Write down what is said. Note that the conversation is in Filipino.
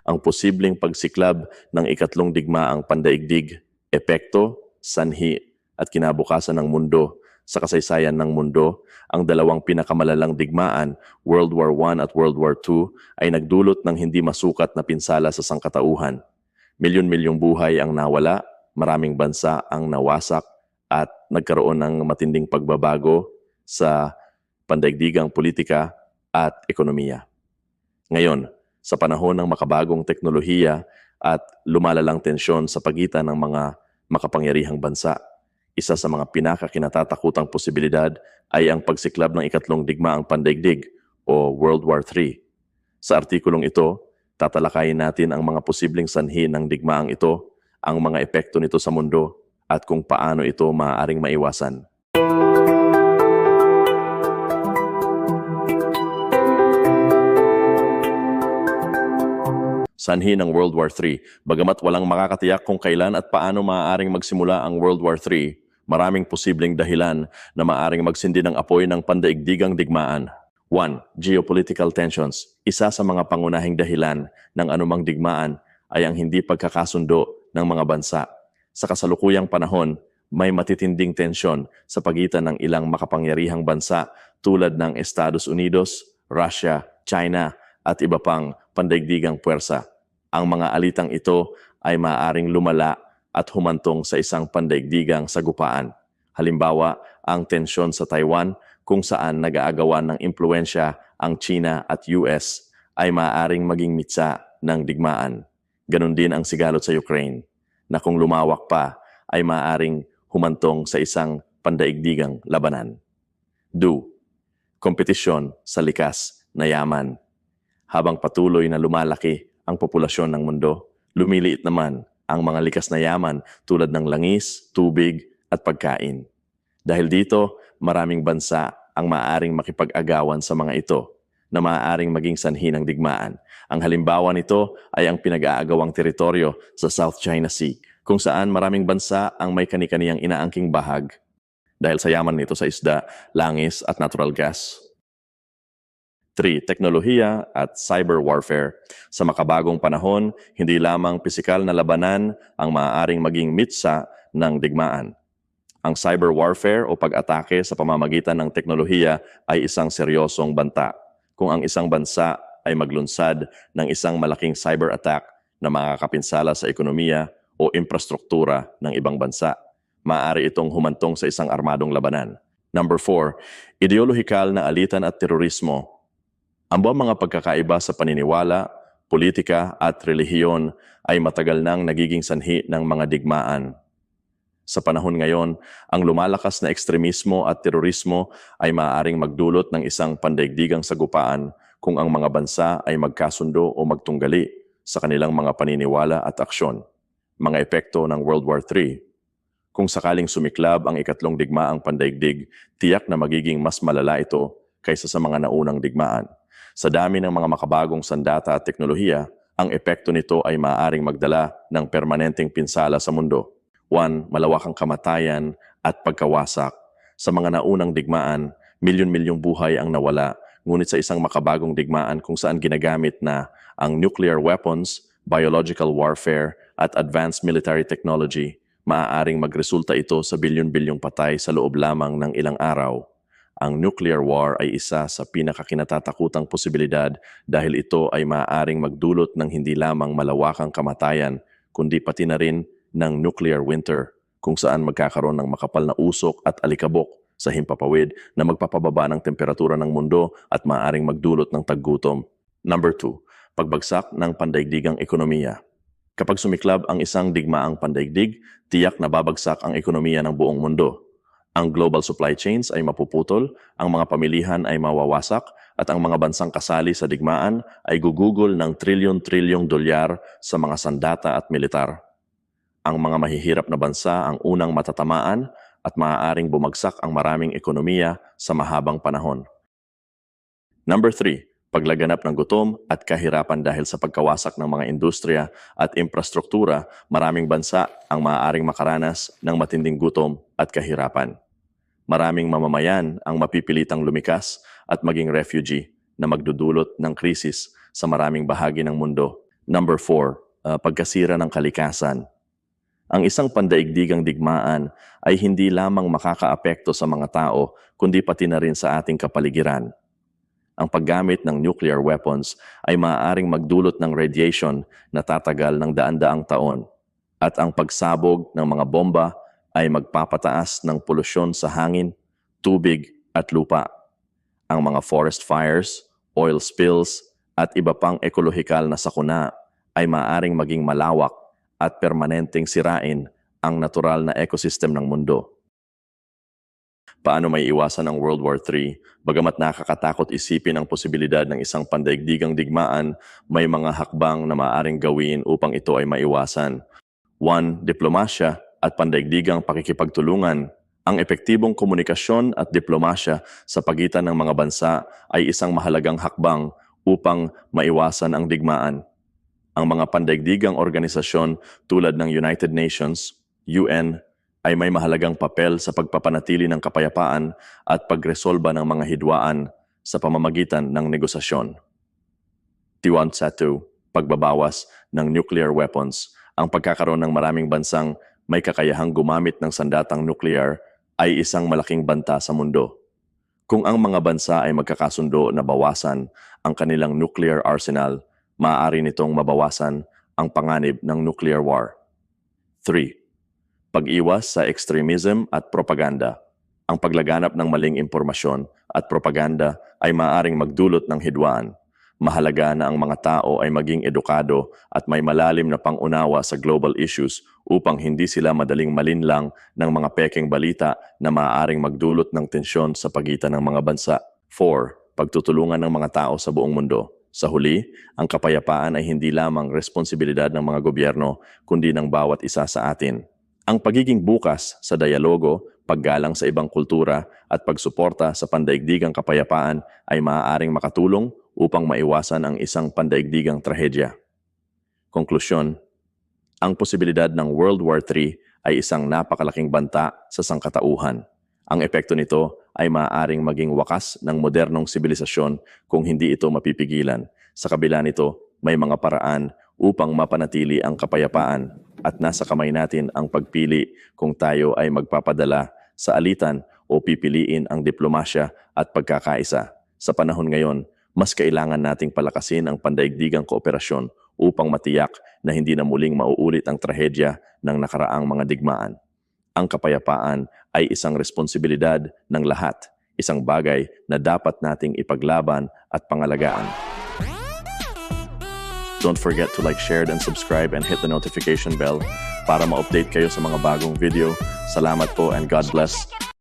Ang posibleng pagsiklab ng ikatlong digmaang pandaigdig, epekto, sanhi at kinabukasan ng mundo sa kasaysayan ng mundo. Ang dalawang pinakamalalang digmaan, World War I at World War II, ay nagdulot ng hindi masukat na pinsala sa sangkatauhan. Milyon-milyong buhay ang nawala, maraming bansa ang nawasak at nagkaroon ng matinding pagbabago sa pandaigdigang politika at ekonomiya. Ngayon, sa panahon ng makabagong teknolohiya at lumalalang tensyon sa pagitan ng mga makapangyarihang bansa, isa sa mga pinakakinatatakutang posibilidad ay ang pagsiklab ng ikatlong digmaang pandaigdig o World War III. Sa artikulong ito, tatalakayin natin ang mga posibleng sanhi ng digmaang ito, ang mga epekto nito sa mundo, at kung paano ito maaaring maiwasan. Sanhi ng World War III. Bagamat walang makakatiyak kung kailan at paano maaaring magsimula ang World War III, maraming posibleng dahilan na maaaring magsindi ng apoy ng pandaigdigang digmaan. 1. Geopolitical tensions. Isa sa mga pangunahing dahilan ng anumang digmaan ay ang hindi pagkakasundo ng mga bansa. Sa kasalukuyang panahon, may matitinding tensyon sa pagitan ng ilang makapangyarihang bansa tulad ng Estados Unidos, Russia, China at iba pang pandaigdigang puwersa. Ang mga alitang ito ay maaaring lumala at humantong sa isang pandaigdigang sagupaan. Halimbawa, ang tensyon sa Taiwan kung saan nag-aagawan ng impluensya ang China at US ay maaaring maging mitsa ng digmaan. Ganon din ang sigalot sa Ukraine, na kung lumawak pa ay maaaring humantong sa isang pandaigdigang labanan. 2. Kompetisyon sa likas na yaman. Habang patuloy na lumalaki ang populasyon ng mundo, lumiliit naman ang mga likas na yaman tulad ng langis, tubig at pagkain. Dahil dito, maraming bansa ang maaaring makipag-agawan sa mga ito na maaaring maging sanhi ng digmaan. Ang halimbawa nito ay ang pinag-aagawang teritoryo sa South China Sea, kung saan maraming bansa ang may kani-kaniyang inaangking bahag dahil sa yaman nito sa isda, langis at natural gas. 3. Teknolohiya at cyber warfare. Sa makabagong panahon, hindi lamang pisikal na labanan ang maaaring maging mitsa ng digmaan. Ang cyber warfare o pag-atake sa pamamagitan ng teknolohiya ay isang seryosong banta. Kung ang isang bansa ay maglunsad ng isang malaking cyber attack na makakapinsala sa ekonomiya o infrastruktura ng ibang bansa, maaari itong humantong sa isang armadong labanan. 4. Ideolohikal na alitan at terorismo. Ang buong mga pagkakaiba sa paniniwala, politika at relihiyon ay matagal nang nagiging sanhi ng mga digmaan. Sa panahon ngayon, ang lumalakas na ekstremismo at terorismo ay maaaring magdulot ng isang pandaigdigang sagupaan kung ang mga bansa ay magkasundo o magtunggali sa kanilang mga paniniwala at aksyon. Mga epekto ng World War III. Kung sakaling sumiklab ang ikatlong digmaang pandaigdig, tiyak na magiging mas malala ito kaysa sa mga naunang digmaan. Sa dami ng mga makabagong sandata at teknolohiya, ang epekto nito ay maaaring magdala ng permanenteng pinsala sa mundo. 1. Malawakang kamatayan at pagkawasak. Sa mga naunang digmaan, milyon-milyong buhay ang nawala, ngunit sa isang makabagong digmaan kung saan ginagamit na ang nuclear weapons, biological warfare at advanced military technology, maaaring magresulta ito sa bilyon-bilyong patay sa loob lamang ng ilang araw. Ang nuclear war ay isa sa pinakakinatatakutang posibilidad dahil ito ay maaaring magdulot ng hindi lamang malawakang kamatayan, kundi pati na rin ng nuclear winter, kung saan magkakaroon ng makapal na usok at alikabok sa himpapawid na magpapababa ng temperatura ng mundo at maaaring magdulot ng taggutom. 2. Pagbagsak ng pandaigdigang ekonomiya. Kapag sumiklab ang isang digmaang pandaigdig, tiyak na babagsak ang ekonomiya ng buong mundo. Ang global supply chains ay mapuputol, ang mga pamilihan ay mawawasak, at ang mga bansang kasali sa digmaan ay gugugol ng trilyon-trilyong dolyar sa mga sandata at militar. Ang mga mahihirap na bansa ang unang matatamaan at maaaring bumagsak ang maraming ekonomiya sa mahabang panahon. 3. Paglaganap ng gutom at kahirapan dahil sa pagkawasak ng mga industriya at infrastruktura, maraming bansa ang maaaring makaranas ng matinding gutom at kahirapan. Maraming mamamayan ang mapipilitang lumikas at maging refugee na magdudulot ng krisis sa maraming bahagi ng mundo. Number 4, pagkasira ng kalikasan. Ang isang pandaigdigang digmaan ay hindi lamang makakaapekto sa mga tao, kundi pati na rin sa ating kapaligiran. Ang paggamit ng nuclear weapons ay maaaring magdulot ng radiation na tatagal ng daan-daang taon. At ang pagsabog ng mga bomba ay magpapataas ng polusyon sa hangin, tubig at lupa. Ang mga forest fires, oil spills at iba pang ekolohikal na sakuna ay maaaring maging malawak at permanenteng sirain ang natural na ecosystem ng mundo. Paano may iwasan ang World War III? Bagamat nakakatakot isipin ang posibilidad ng isang pandaigdigang digmaan, may mga hakbang na maaaring gawin upang ito ay maiwasan. 1. Diplomasya at pandaigdigang pakikipagtulungan. Ang epektibong komunikasyon at diplomasya sa pagitan ng mga bansa ay isang mahalagang hakbang upang maiwasan ang digmaan. Ang mga pandaigdigang organisasyon tulad ng United Nations, UN, ay may mahalagang papel sa pagpapanatili ng kapayapaan at pagresolba ng mga hidwaan sa pamamagitan ng negosasyon. 2. Pagbabawas ng nuclear weapons. Ang pagkakaroon ng maraming bansang may kakayahang gumamit ng sandatang nuclear ay isang malaking banta sa mundo. Kung ang mga bansa ay magkakasundo na bawasan ang kanilang nuclear arsenal, maaari nitong mabawasan ang panganib ng nuclear war. 3. Pag-iwas sa extremism at propaganda. Ang paglaganap ng maling impormasyon at propaganda ay maaaring magdulot ng hidwaan. Mahalaga na ang mga tao ay maging edukado at may malalim na pangunawa sa global issues upang hindi sila madaling malinlang ng mga pekeng balita na maaaring magdulot ng tensyon sa pagitan ng mga bansa. 4. Pagtutulungan ng mga tao sa buong mundo. Sa huli, ang kapayapaan ay hindi lamang responsibilidad ng mga gobyerno, kundi ng bawat isa sa atin. Ang pagiging bukas sa dialogo, paggalang sa ibang kultura at pagsuporta sa pandaigdigang kapayapaan ay maaaring makatulong upang maiwasan ang isang pandaigdigang trahedya. Konklusyon, ang posibilidad ng World War III ay isang napakalaking banta sa sangkatauhan. Ang epekto nito ay maaaring maging wakas ng modernong sibilisasyon kung hindi ito mapipigilan. Sa kabila nito, may mga paraan upang mapanatili ang kapayapaan at nasa kamay natin ang pagpili kung tayo ay magpapadala sa alitan o pipiliin ang diplomasya at pagkakaisa. Sa panahon ngayon, mas kailangan nating palakasin ang pandaigdigang kooperasyon upang matiyak na hindi na muling mauulit ang trahedya ng nakaraang mga digmaan. Ang kapayapaan ay isang responsibilidad ng lahat, isang bagay na dapat nating ipaglaban at pangalagaan. Don't forget to like, share, and subscribe and hit the notification bell para ma-update kayo sa mga bagong video. Salamat po and God bless.